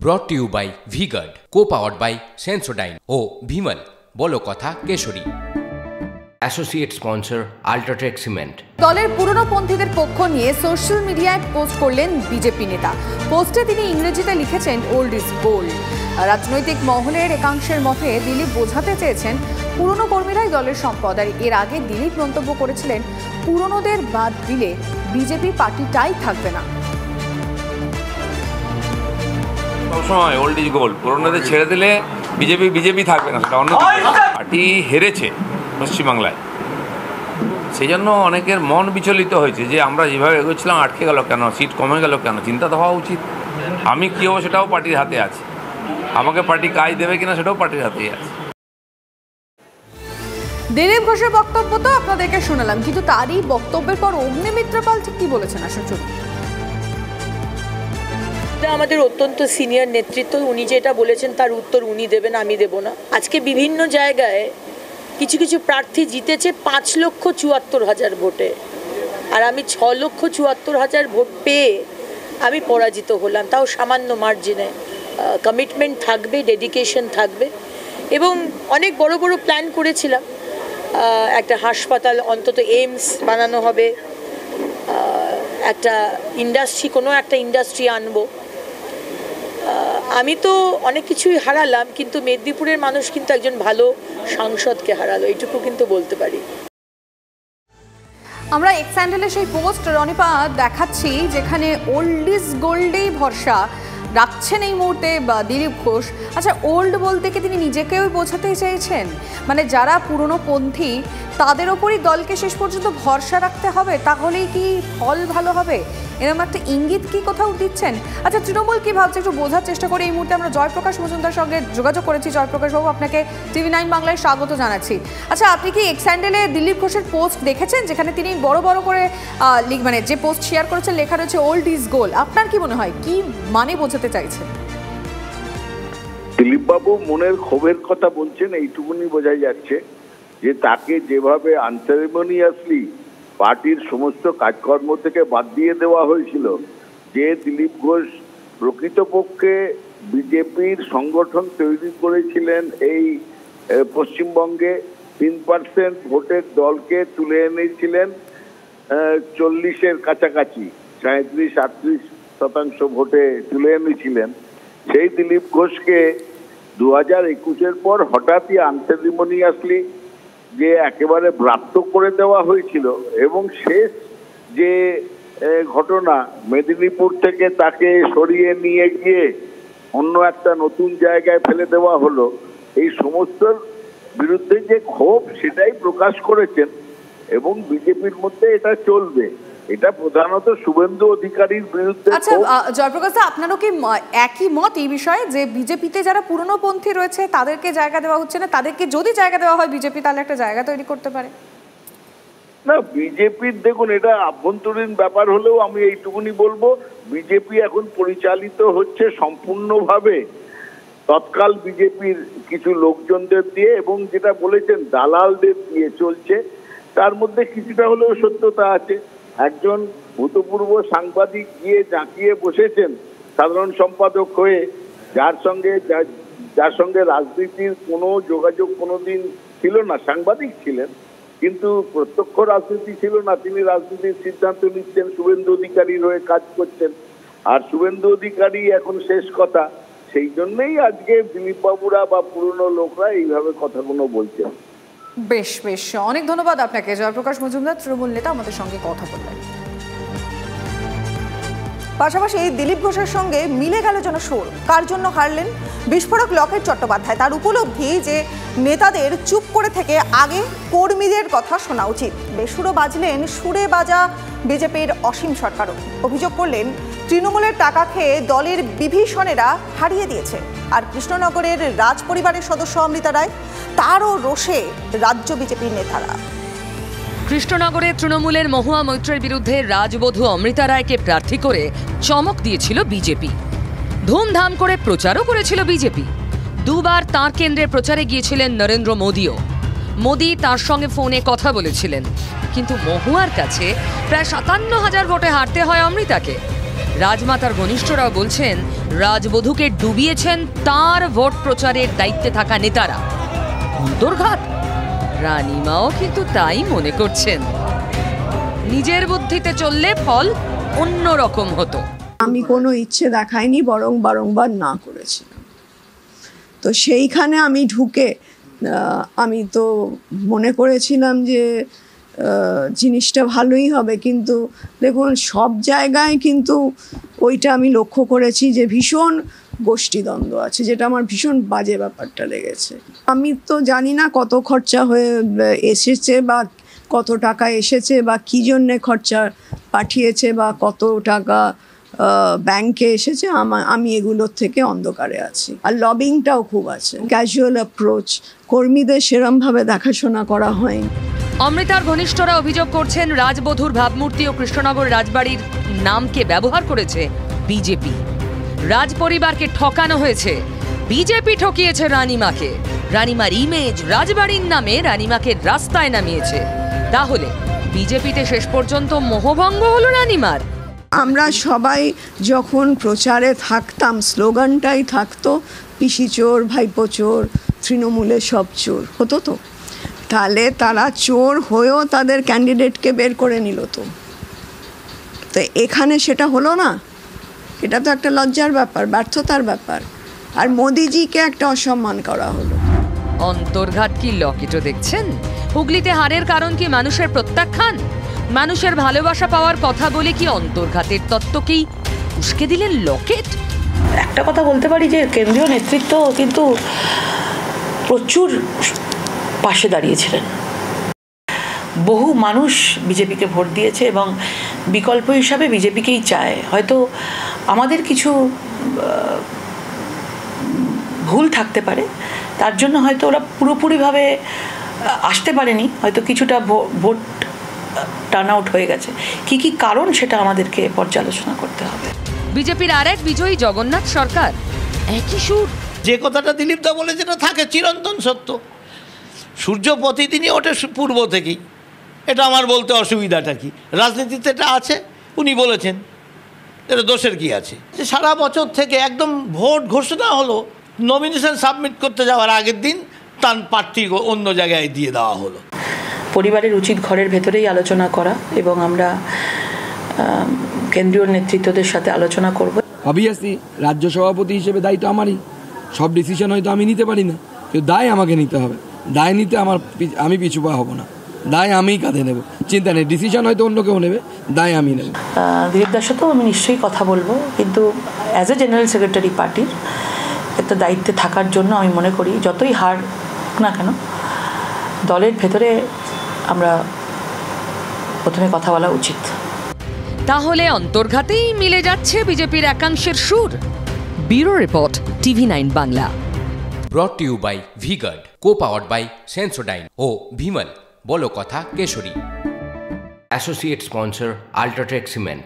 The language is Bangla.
ব্রট to you by V Guard, co powered by Sensodyne ও ভিমল বলো কথা Keshari. Associate sponsor UltraTech cement. দলের পুরনো পন্থীদের পক্ষ নিয়ে সোশ্যাল মিডিয়ায় পোস্ট করলেন বিজেপি নেতা। পোস্টে তিনি ইংরেজিতে লিখেছেন ওল্ড ইজ গোল্ড। রাজনৈতিক মহলের একাংশের মতে দিলীপ বোঝাতে চেয়েছেন পুরনো কর্মীরাই দলের সম্পদ। আর এর আগে দিলীপ মন্তব্য করেছিলেন পুরনোদের বাদ দিলে বিজেপি পার্টিটাই থাকবে না। সবসময় ওল্ড ইজ গোল্ড, পুরনোদের ছেড়ে দিলে বিজেপি থাকবে না, সেটা অন্য পার্টি হেরেছে পশ্চিমবাংলায়। সেই জন্য অনেকের মন বিচলিত হয়েছে যে আমরা যেভাবে এগোচ্ছিলাম আটকে গেল কেন, সিট কমে গেল কেন। চিন্তা তো হওয়া উচিত। আমি কী হবো সেটাও পার্টির হাতে আছে, আমাকে পার্টি কাজ দেবে কিনা সেটাও পার্টির হাতেই আছে। দিলীপ ঘোষের বক্তব্য তো আপনাদেরকে শোনালাম, কিন্তু তারই বক্তব্যের পর অগ্নিমিত্র পাল ঠিক কি বলেছেন আসুন শুনুন। আমাদের অত্যন্ত সিনিয়র নেতৃত্ব, উনি যেটা বলেছেন তার উত্তর উনি দেবেন, আমি দেব না। আজকে বিভিন্ন জায়গায় কিছু কিছু প্রার্থী জিতেছে 5,74,000 ভোটে, আর আমি 6,74,000 ভোট পেয়ে আমি পরাজিত হলাম, তাও সামান্য মার্জিনে। কমিটমেন্ট থাকবে, ডেডিকেশন থাকবে, এবং অনেক বড় বড় প্ল্যান করেছিলাম। একটা হাসপাতাল, অন্তত এইমস বানানো হবে, একটা ইন্ডাস্ট্রি, কোনো একটা ইন্ডাস্ট্রি আনবো। আমি তো অনেক কিছুই হারালাম, কিন্তু মেদিনীপুরের মানুষ কিন্তু একজন ভালো সাংসদকে হারালো, এইটুকু কিন্তু বলতে পারি। আমরা এক্স হ্যান্ডেলে সেই পোস্ট রনিপা দেখাচ্ছি যেখানে ওল্ড ইজ গোল্ডেই ভরসা রাখছেন এই মুহূর্তে দিলীপ ঘোষ। আচ্ছা, ওল্ড বলতে কি তিনি নিজেকেও বোঝাতে চেয়েছেন, মানে যারা পুরনো পন্থী তাদের ওপরই দলকে শেষ পর্যন্ত ভরসা রাখতে হবে, তাহলেই কি ফল ভালো হবে, এরকম একটা ইঙ্গিত কি কোথাও দিচ্ছেন? আচ্ছা, তৃণমূল কি ভাবছে একটু বোঝার চেষ্টা করে। এই মুহূর্তে আমরা জয়প্রকাশ মজুমদার সঙ্গে যোগাযোগ করেছি। জয়প্রকাশ বাবু, আপনাকে TV9 বাংলায় স্বাগত জানাচ্ছি। আচ্ছা, আপনি কি এক্স হ্যান্ডেলে দিলীপ ঘোষের পোস্ট দেখেছেন যেখানে তিনি বড় বড় করে মানে যে পোস্ট শেয়ার করেছেন লেখা রয়েছে ওল্ড ইজ গোল্ড? আপনার কি মনে হয় কি মানে বোঝাতে চাইছেন? দিলীপ বাবু মনের ক্ষোভের কথা বলছেন, এইটুকুনি বোঝা যাচ্ছে যে তাকে যেভাবে আনসেরেমনিয়াসলি পার্টির সমস্ত কাজকর্ম থেকে বাদ দিয়ে দেওয়া হয়েছিল, যে দিলীপ ঘোষ প্রকৃতপক্ষে বিজেপির সংগঠন তৈরি করেছিলেন এই পশ্চিমবঙ্গে, 3% ভোটের দলকে তুলে এনেছিলেন 40-এর কাছাকাছি, 37-38% ভোটে তুলে এনেছিলেন। সেই দিলীপ ঘোষকে 2021-এর পর হঠাৎই আনসেরিমনিয়াসলি যে একেবারে ব্রাত্য করে দেওয়া হয়েছিল, এবং শেষ যে ঘটনা মেদিনীপুর থেকে তাকে সরিয়ে নিয়ে গিয়ে অন্য একটা নতুন জায়গায় ফেলে দেওয়া হলো, এই সমস্ত বিরুদ্ধে যে ক্ষোভ সেটাই প্রকাশ করেছেন। এবং বিজেপির মধ্যে এটা চলবে, এটা প্রধানত শুভেন্দু অধিকারীর বিরুদ্ধে। আচ্ছা জয়প্রকাশ দা, আপনারও কি একই মত এই বিষয়ে যে বিজেপিতে যারা পুরনো পন্থী রয়েছে তাদেরকে জায়গা দেওয়া হচ্ছে না? তাদেরকে যদি জায়গা দেওয়া হয় বিজেপি তাহলে একটা জায়গা তৈরি করতে পারে না? বিজেপির দেখুন, এটা আভ্যন্তরীণ ব্যাপার হলেও আমি এইটুকুনি বলবো, বিজেপি এখন পরিচালিত হচ্ছে সম্পূর্ণভাবে তৎকাল বিজেপির কিছু লোকজনদের দিয়ে, এবং যেটা বলেছেন দালালদের দিয়ে চলছে। তার মধ্যে কিছুটা হলেও সত্যতা আছে। একজন ভূতপূর্ব সাংবাদিক গিয়ে জাঁকিয়ে বসেছেন সাধারণ সম্পাদক হয়ে, যার সঙ্গে রাজনীতির কোনো যোগাযোগ কোনোদিন ছিল না। সাংবাদিক ছিলেন কিন্তু প্রত্যক্ষ রাজনীতি ছিল না। তিনি রাজনীতির সিদ্ধান্ত নিচ্ছেন, শুভেন্দু অধিকারীর হয়ে কাজ করছেন, আর শুভেন্দু অধিকারী এখন শেষ কথা। সেই জন্যই আজকে দিলীপ বাবুরা বা পুরনো লোকরা এইভাবে কথাগুলো বলছেন। বেশ বেশ, অনেক ধন্যবাদ আপনাকে জয়প্রকাশ মজুমদার, তৃণমূল নেতা, আমাদের সঙ্গে কথা বললেন। পাশাপাশি দিলীপ ঘোষের সঙ্গে মিলে গেল যেন সুর। কার জন্য হারলেন? বিস্ফোরক লকেট চট্টোপাধ্যায়। তার উপলব্ধি যে নেতাদের চুপ করে থেকে আগে কর্মীদের কথা শোনা উচিত। বেসুরো বাজলেন সুরে বাজা বিজেপির অসীম সরকারও। অভিযোগ করলেন তৃণমূলের টাকা খেয়ে দলের বিভীষণেরা হারিয়ে দিয়েছে। আর কৃষ্ণনগরের রাজ পরিবারের সদস্য অমৃতা রায়, তারও রোষে রাজ্য বিজেপির নেতারা। কৃষ্ণনগরে তৃণমূলের মহুয়া মৈত্রের বিরুদ্ধে রাজবধূ অমৃতা রায়কে প্রার্থী করে চমক দিয়েছিল বিজেপি। ধুমধাম করে প্রচারও করেছিল বিজেপি। দুবার তাঁর কেন্দ্রে প্রচারে গিয়েছিলেন নরেন্দ্র মোদিও। মোদি তার সঙ্গে ফোনে কথা বলেছিলেন, কিন্তু মহুয়ার কাছে প্রায় 57,000 ভোটে হারতে হয় অমৃতাকে। রাজমাতার ঘনিষ্ঠরাও বলছেন রাজবধূকে ডুবিয়েছেন তার ভোট প্রচারের দায়িত্বে থাকা নেতারা। অন্তর্ঘাত? রানীমাও কিন্তু তাই মনে করছেন। নিজের বুদ্ধিতে চললে ফল অন্য রকম হতো। আমি কোনো ইচ্ছে দেখাইনি, বরং বারংবার না করেছিলাম। তো সেইখানে আমি ঢুকে আমি তো মনে করেছিলাম যে জিনিসটা ভালোই হবে, কিন্তু দেখুন সব জায়গায় কিন্তু ওইটা আমি লক্ষ্য করেছি যে ভীষণ গোষ্ঠীদ্বন্দ্ব আছে, যেটা আমার ভীষণ বাজে ব্যাপারটা লেগেছে। আমি তো জানি না কত খরচা হয়ে এসেছে বা কত টাকা এসেছে বা কী জন্যে খরচা পাঠিয়েছে বা কত টাকা ব্যাংকে এসেছে, আমি এগুলোর থেকে অন্ধকারে আছি। আর লবিংটাও খুব আছে, ক্যাজুয়াল অ্যাপ্রোচ, কর্মীদের সেরমভাবে দেখাশোনা করা হয়নি। অমৃতার ঘনিষ্ঠরা অভিযোগ করছেন রাজবধূর ভাবমূর্তি ও কৃষ্ণনগর রাজবাড়ির নামকে ব্যবহার করেছে বিজেপি। রাজ পরিবারকে ঠকানো হয়েছে, বিজেপি ঠকিয়েছে রানীমাকে। রানীমার ইমেজ রাজবাড়ির নামে রানীমাকে রাস্তায় নামিয়েছে। তাহলে বিজেপিতে শেষ পর্যন্ত মোহভঙ্গ হলো রানীমার। আমরা সবাই যখন প্রচারে থাকতাম স্লোগানটাই থাকতো পিসি চোর, ভাইপো চোর, তৃণমূলে সব চোর হতো। তো তাহলে তারা চোর হয়েও তাদের ক্যান্ডিডেটকে বের করে নিল। তো এখানে সেটা হলো না। এটা তো একটা লজ্জার ব্যাপার, ব্যর্থতার ব্যাপার। আর মোদিজিকে একটা অসম্মান করা হলো। অন্তর্ঘাত কি লকেটও দেখছেন? হুগলিতে হারের কারণ কি মানুষের প্রত্যাখ্যান? মানুষের ভালোবাসা পাওয়ার কথা বলে কি অন্তর্ঘাতের তত্ত্বকেই উস্কে দিলেন লকেট? একটা কথা বলতে পারি যে কেন্দ্রীয় নেতৃত্ব কিন্তু প্রচুর পাশে দাঁড়িয়েছিলেন। বহু মানুষ বিজেপিকে ভোট দিয়েছে এবং বিকল্প হিসাবে বিজেপিকেই চায়। হয়তো আমাদের কিছু ভুল থাকতে পারে, তার জন্য হয়তো ওরা পুরোপুরিভাবে আসতে পারেনি, হয়তো কিছুটা ভোট টার্ন আউট হয়ে গেছে। কি কি কারণ সেটা আমাদেরকে পর্যালোচনা করতে হবে। বিজেপির আরেক বিজয়ী জগন্নাথ সরকার একই সুর। যে কথাটা দিলীপ দা বলে যেটা থাকে চিরন্তন সত্য, সূর্য প্রতিদিনই ওঠে পূর্ব থেকেই। এটা আমার বলতে অসুবিধাটা কি? রাজনীতিতে এটা আছে, উনি বলেছেন, এটা দোষের কি আছে? যে সারা বছর থেকে একদম ভোট ঘোষণা হলো, নমিনেশন সাবমিট করতে যাওয়ার আগের দিন তার প্রার্থী অন্য জায়গায় দিয়ে দেওয়া হলো। পরিবারের উচিত ঘরের ভেতরেই আলোচনা করা এবং আমরা কেন্দ্রীয় নেতৃত্বদের সাথে আলোচনা করব। অবভিয়াসলি রাজ্য সভাপতি হিসেবে দায়িত্ব আমারই, সব ডিসিশন হয়তো আমি নিতে পারি না, কিন্তু দায় আমাকে নিতে হবে। দায় নিতে আমি পিছু পা হব না, দায় আমিই কাঁধে নেব। চিন্তা নেই, ডিসিশন হয়তো অন্য কেউ নেবে, দায় আমি নেব। দিলীপদার সাথেও আমি নিশ্চয়ই কথা বলবো, কিন্তু অ্যাজ এ জেনারেল সেক্রেটারি পার্টির একটা দায়িত্বে থাকার জন্য আমি মনে করি যতই হার না কেন দলের ভেতরে আমরা প্রথমে কথা বলা উচিত। তাহলে অন্তর্ঘাতেই মিলে যাচ্ছে বিজেপির একাংশের সুর। Bureau report, TV9 Bangla. Brought to you by V-Guard, co-powered by Sensodyne ও ভিমল, বলো কথা Keshari. Associate sponsor UltraTech cement.